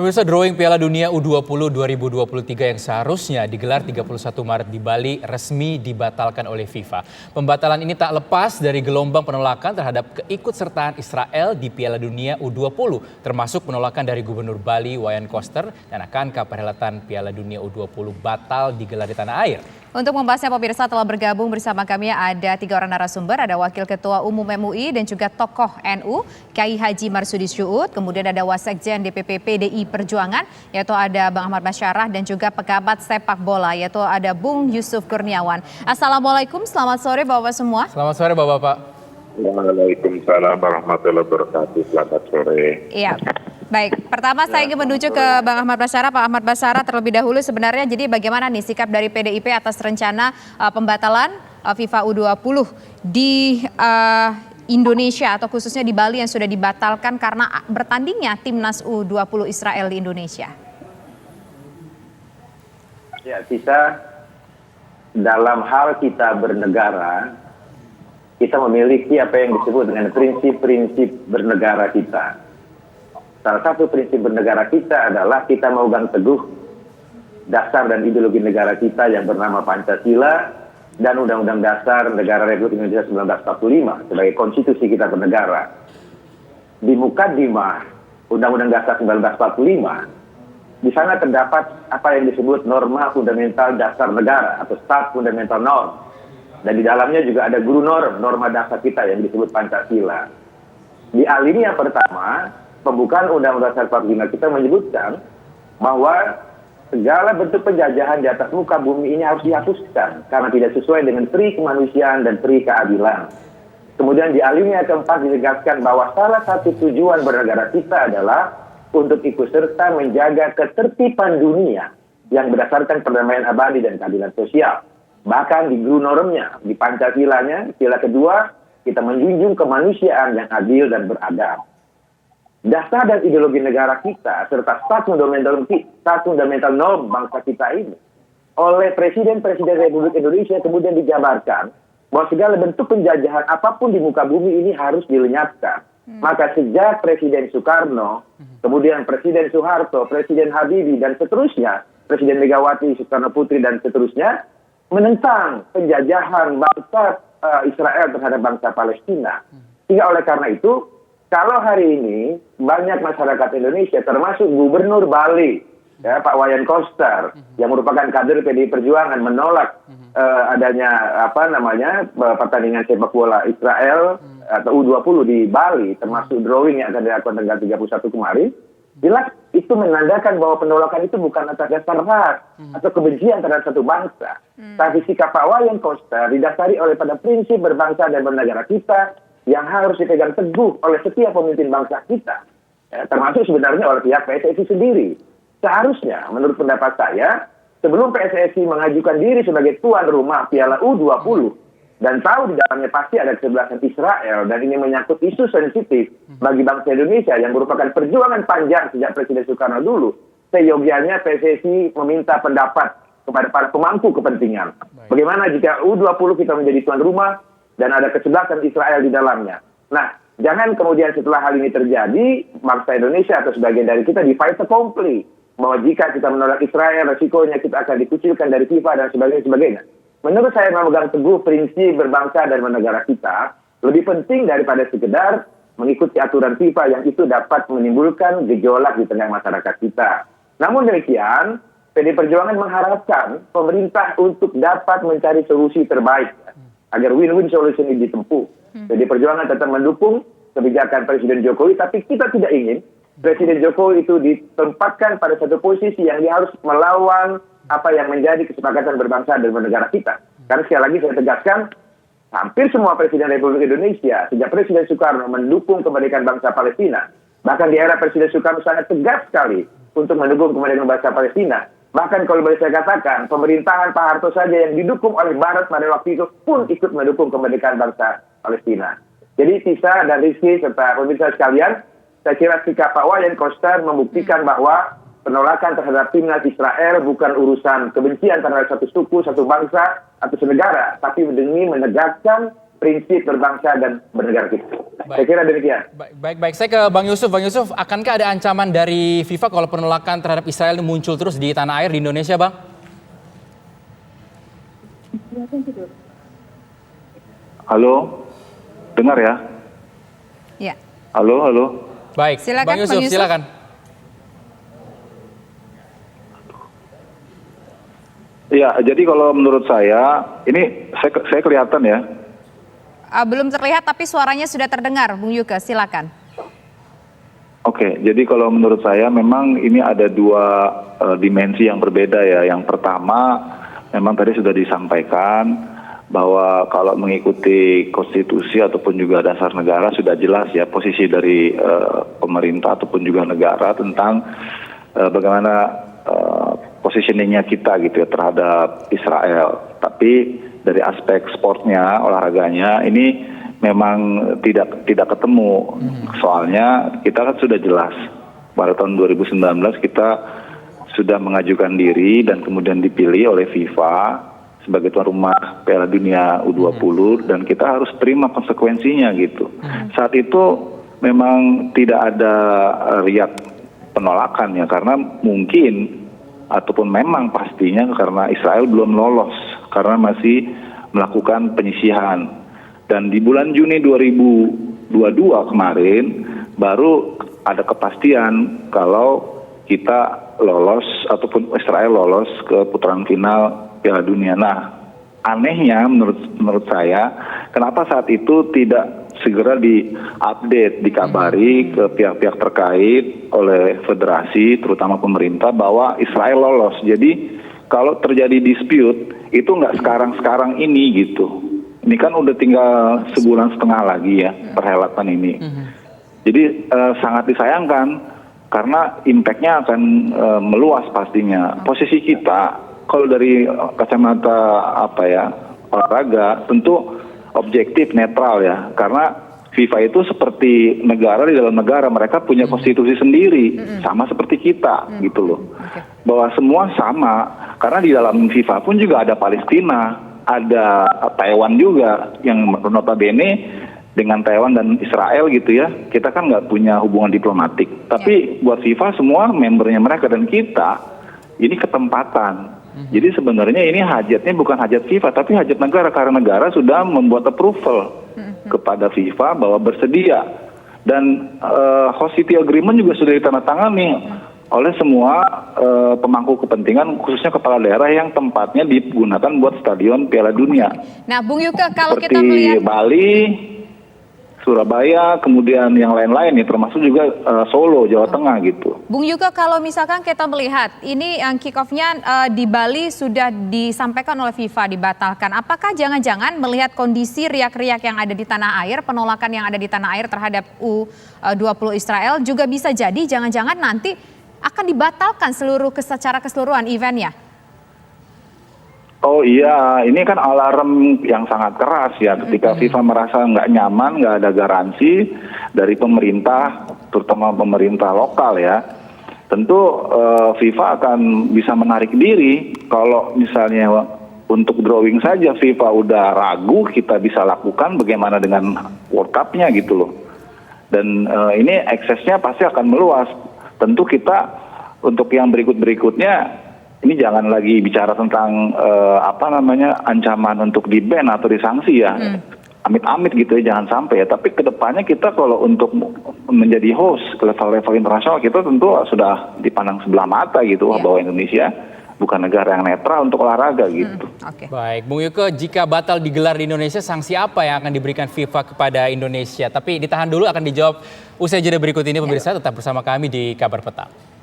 Pemirsa, drawing Piala Dunia U20 2023 yang seharusnya digelar 31 Maret di Bali resmi dibatalkan oleh FIFA. Pembatalan ini tak lepas dari gelombang penolakan terhadap keikutsertaan Israel di Piala Dunia U20, termasuk penolakan dari Gubernur Bali Wayan Koster dan akankah perhelatan Piala Dunia U20 batal digelar di tanah air. Untuk membahasnya, pemirsa, telah bergabung bersama kami ada 3 orang narasumber. Ada Wakil Ketua Umum MUI dan juga tokoh NU, Kiai Haji Marsudi Syuud. Kemudian ada Wasekjen DPP PDI Perjuangan, yaitu ada Bang Ahmad Basyarah, dan juga pegabat sepak bola, yaitu ada Bung Yusuf Kurniawan. Assalamualaikum, selamat sore Bapak semua. Selamat sore Bapak-Bapak. Waalaikumsalam warahmatullahi wabarakatuh. Selamat sore. Iya. Baik, pertama saya ingin menuju ke Bang Ahmad Basyarah. Pak Ahmad Basyarah, terlebih dahulu sebenarnya jadi bagaimana nih sikap dari PDIP atas rencana pembatalan FIFA U20 di Indonesia atau khususnya di Bali yang sudah dibatalkan karena bertandingnya timnas U20 Israel di Indonesia? Ya, kita dalam hal kita bernegara, kita memiliki apa yang disebut dengan prinsip-prinsip bernegara kita. Salah satu prinsip bernegara kita adalah kita memegang teguh dasar dan ideologi negara kita yang bernama Pancasila dan Undang-Undang Dasar Negara Republik Indonesia 1945 sebagai konstitusi kita bernegara. Di Mukaddimah Undang-Undang Dasar 1945, di sana terdapat apa yang disebut norma fundamental dasar negara atau stat fundamental norm. Dan di dalamnya juga ada guru norma dasar kita yang disebut Pancasila. Di alinea pertama, pembukaan Undang-Undang Dasar 45 kita menyebutkan bahwa segala bentuk penjajahan di atas muka bumi ini harus dihapuskan karena tidak sesuai dengan pri kemanusiaan dan pri keadilan. Kemudian di alinea keempat ditegaskan bahwa salah satu tujuan bernegara kita adalah untuk ikut serta menjaga ketertiban dunia yang berdasarkan perdamaian abadi dan keadilan sosial. Bahkan di guru normnya, di Pancasilanya, sila kedua, kita menjunjung kemanusiaan yang adil dan beradab. Dasar dan ideologi negara kita serta stat fundamental norm bangsa kita ini oleh Presiden-Presiden Republik Indonesia kemudian dijabarkan bahwa segala bentuk penjajahan apapun di muka bumi ini harus dilenyapkan. Maka sejak Presiden Soekarno, kemudian Presiden Soeharto, Presiden Habibie dan seterusnya, Presiden Megawati Soekarno Putri dan seterusnya menentang penjajahan bangsa Israel terhadap bangsa Palestina. Sehingga oleh karena itu, kalau hari ini banyak masyarakat Indonesia termasuk Gubernur Bali, ya, Pak Wayan Koster, yang merupakan kader PDI Perjuangan menolak adanya pertandingan sepak bola Israel atau U20 di Bali, termasuk drawing yang akan dilakukan tanggal 31 kemarin, jelas itu menandakan bahwa penolakan itu bukan atas dasar ras atau kebencian terhadap satu bangsa, tapi sikap Pak Wayan Koster didasari oleh pada prinsip berbangsa dan bernegara kita yang harus dipegang teguh oleh setiap pemimpin bangsa kita, ya, termasuk sebenarnya oleh pihak PSSI sendiri. Seharusnya, menurut pendapat saya, sebelum PSSI mengajukan diri sebagai tuan rumah Piala U20 dan tahu di dalamnya pasti ada kesebelasan Israel dan ini menyangkut isu sensitif bagi bangsa Indonesia yang merupakan perjuangan panjang sejak Presiden Soekarno dulu, seyogianya PSSI meminta pendapat kepada para pemangku kepentingan. Bagaimana jika U20 kita menjadi tuan rumah dan ada kesebelasan Israel di dalamnya. Nah, jangan kemudian setelah hal ini terjadi, bangsa Indonesia atau sebagian dari kita di fait accompli, bahwa jika kita menolak Israel, resikonya kita akan dikucilkan dari FIFA dan sebagainya. Menurut saya memegang teguh prinsip berbangsa dan bernegara kita, lebih penting daripada sekedar mengikuti aturan FIFA yang itu dapat menimbulkan gejolak di tengah masyarakat kita. Namun demikian, PDI Perjuangan mengharapkan pemerintah untuk dapat mencari solusi terbaik agar win-win solution ini ditempuh. Jadi Perjuangan tetap mendukung kebijakan Presiden Jokowi, tapi kita tidak ingin Presiden Jokowi itu ditempatkan pada satu posisi yang dia harus melawan apa yang menjadi kesepakatan berbangsa dan bernegara kita. Karena sekali lagi saya tegaskan, hampir semua Presiden Republik Indonesia, sejak Presiden Soekarno mendukung kemerdekaan bangsa Palestina. Bahkan di era Presiden Soekarno sangat tegas sekali untuk mendukung kemerdekaan bangsa Palestina. Bahkan kalau boleh saya katakan, pemerintahan Pak Harto saja yang didukung oleh Barat pada waktu itu pun ikut mendukung kemerdekaan bangsa Palestina. Jadi Tisa dan Rizky serta pemirsa sekalian, saya kira sikap Pak Wayan Koster membuktikan bahwa penolakan terhadap timnas Israel bukan urusan kebencian terhadap satu suku, satu bangsa, atau senegara, tapi demi menegakkan prinsip berbangsa dan bernegara kita. Saya kira demikian. Baik. Saya ke Bang Yusuf. Bang Yusuf, akankah ada ancaman dari FIFA kalau penolakan terhadap Israel ini muncul terus di tanah air di Indonesia, Bang? Halo, dengar ya? Ya. Halo. Baik, Silakan, Bang Yusuf, Bang Yusuf. silakan. Ya, jadi kalau menurut saya, ini saya kelihatan ya. Belum terlihat tapi suaranya sudah terdengar, Bung Yuke, silakan. Oke, jadi kalau menurut saya memang ini ada dua dimensi yang berbeda ya. Yang pertama, memang tadi sudah disampaikan bahwa kalau mengikuti konstitusi ataupun juga dasar negara sudah jelas ya posisi dari pemerintah ataupun juga negara tentang bagaimana positioningnya kita gitu ya terhadap Israel. Tapi dari aspek sportnya, olahraganya ini memang tidak ketemu. Soalnya kita kan sudah jelas pada tahun 2019 kita sudah mengajukan diri dan kemudian dipilih oleh FIFA sebagai tuan rumah Piala Dunia U20 dan kita harus terima konsekuensinya gitu. Saat itu memang tidak ada riak penolakan ya karena mungkin ataupun memang pastinya karena Israel belum lolos karena masih melakukan penyisihan. Dan di bulan Juni 2022 kemarin baru ada kepastian kalau kita lolos ataupun Israel lolos ke putaran final Piala Dunia. Nah, anehnya menurut saya, kenapa saat itu tidak segera diupdate, dikabari ke pihak-pihak terkait oleh federasi, terutama pemerintah bahwa Israel lolos. Jadi kalau terjadi dispute itu nggak sekarang ini gitu. Ini kan udah tinggal sebulan setengah lagi ya perhelatan ini. Jadi sangat disayangkan karena impact-nya akan meluas pastinya. Posisi kita kalau dari kacamata olahraga tentu objektif netral ya karena FIFA itu seperti negara di dalam negara, mereka punya konstitusi sendiri sama seperti kita gitu loh. Bahwa semua sama karena di dalam FIFA pun juga ada Palestina, ada Taiwan juga yang notabene dengan Taiwan dan Israel gitu ya, kita kan nggak punya hubungan diplomatik. Tapi buat FIFA semua membernya mereka dan kita ini ketempatan. Jadi sebenarnya ini hajatnya bukan hajat FIFA tapi hajat negara karena negara sudah membuat approval kepada FIFA bahwa bersedia dan hostility agreement juga sudah ditandatangani oleh semua pemangku kepentingan khususnya kepala daerah yang tempatnya digunakan buat stadion Piala Dunia. Nah, Bung Yuke, kalau seperti kita melihat Bali, Surabaya, kemudian yang lain-lain ya termasuk juga Solo, Jawa Tengah gitu. Bung Yuke, kalau misalkan kita melihat ini yang kick-off-nya di Bali sudah disampaikan oleh FIFA dibatalkan. Apakah jangan-jangan melihat kondisi riak-riak yang ada di tanah air, penolakan yang ada di tanah air terhadap U20 Israel juga bisa jadi jangan-jangan nanti akan dibatalkan secara keseluruhan eventnya? Oh iya, ini kan alarm yang sangat keras ya ketika FIFA merasa nggak nyaman, nggak ada garansi dari pemerintah, terutama pemerintah lokal ya. Tentu FIFA akan bisa menarik diri kalau misalnya untuk drawing saja FIFA udah ragu, kita bisa lakukan bagaimana dengan World Cup-nya gitu loh. Dan ini eksesnya pasti akan meluas. Tentu kita untuk yang berikutnya ini jangan lagi bicara tentang ancaman untuk di-ban atau disanksi ya. Amit-amit gitu ya, jangan sampai ya. Tapi kedepannya kita kalau untuk menjadi host ke level-level internasional kita tentu sudah dipandang sebelah mata gitu bahwa Indonesia bukan negara yang netral untuk olahraga gitu. Baik, Bung Yuke, jika batal digelar di Indonesia, sanksi apa yang akan diberikan FIFA kepada Indonesia? Tapi ditahan dulu, akan dijawab usai jeda berikut ini. Pemirsa tetap bersama kami di Kabar Petang.